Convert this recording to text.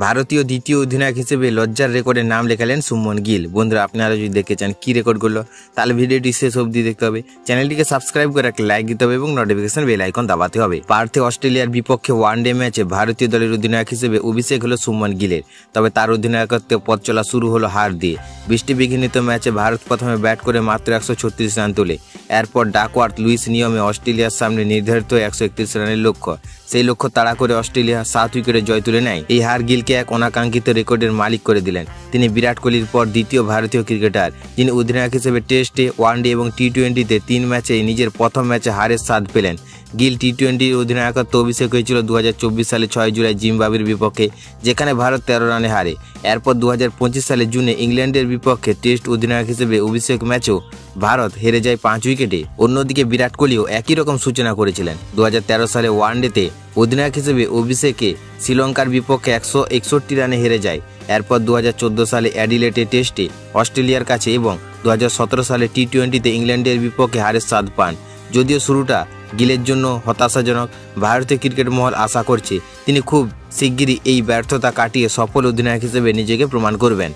ভারতীয় দ্বিতীয় অধিনায়ক হিসেবে লজ্জার রেকর্ডে নাম লেখালেন শুভমন গিল। বন্ধুরা, আপনারা যদি দেখতে চান কি রেকর্ড করলো, তাহলে ভিডিওটি শেষ অবধি দেখতে হবে। চ্যানেলটিকে সাবস্ক্রাইব করে একটা লাইক দিতে হবে এবং নোটিফিকেশন বেল আইকন দাবাতে হবে। পার্থে অস্ট্রেলিয়ার বিপক্ষে ওয়ানডে ম্যাচে ভারতীয় দলের অধিনায়ক হিসেবে অভিষেক হলো শুভমন গিলের। তবে তার অধিনায়কত্বে পথ চলা শুরু হলো হার দিয়ে। বৃষ্টিবিঘ্নিত ম্যাচে ভারত প্রথমে ব্যাট করে মাত্র 136 রান তোলে। এরপর ডাকওয়ার্থ লুইস নিয়মে অস্ট্রেলিয়ার সামনে নির্ধারিত 131 রানের লক্ষ্য, সেই লক্ষ্য তাড়া করে অস্ট্রেলিয়া 7 উইকেটে জয় তুলে নেয়। এই হার গিলকে এক অনাকাঙ্ক্ষিত রেকর্ডের মালিক করে দিলেন। তিনি বিরাট কোহলির পর দ্বিতীয় ভারতীয় ক্রিকেটার যিনি অধিনায়ক হিসেবে টেস্টে, ওয়ানডে এবং টি-20তে 3 ম্যাচে নিজের প্রথম ম্যাচে হারের স্বাদ পেলেন। গিল টি-20 অধিনায়কত্ব অভিষেক হয়েছিল 2024 সালে 6 জুলাই জিম্বাবুয়ের বিপক্ষে, যেখানে ভারত 13 রানে হারে। এরপর 2025 সালে জুনে ইংল্যান্ডের বিপক্ষে টেস্ট অধিনায়ক হিসেবে অভিষেক ম্যাচেও ভারত হেরে যায় 5 উইকেটে। অন্যদিকে বিরাট কোহলিও একই রকম সূচনা করেছিলেন। 2013 সালে ওয়ানডেতে অধিনায়ক হিসেবে অভিষেকে শ্রীলঙ্কার বিপক্ষে 161 রানে হেরে যায়। এরপর 2014 সালে অ্যাডিলেডে টেস্টে অস্ট্রেলিয়ার কাছে এবং 2017 সালে টি-20তে ইংল্যান্ডের বিপক্ষে হারের স্বাদ পান। যদিও শুরুটা গিলের জন্য হতাশাজনক, ভারতীয় ক্রিকেট মহল আশা করছে তিনি খুব শিগগিরই এই ব্যর্থতা কাটিয়ে সফল অধিনায়ক হিসেবে নিজেকে প্রমাণ করবেন।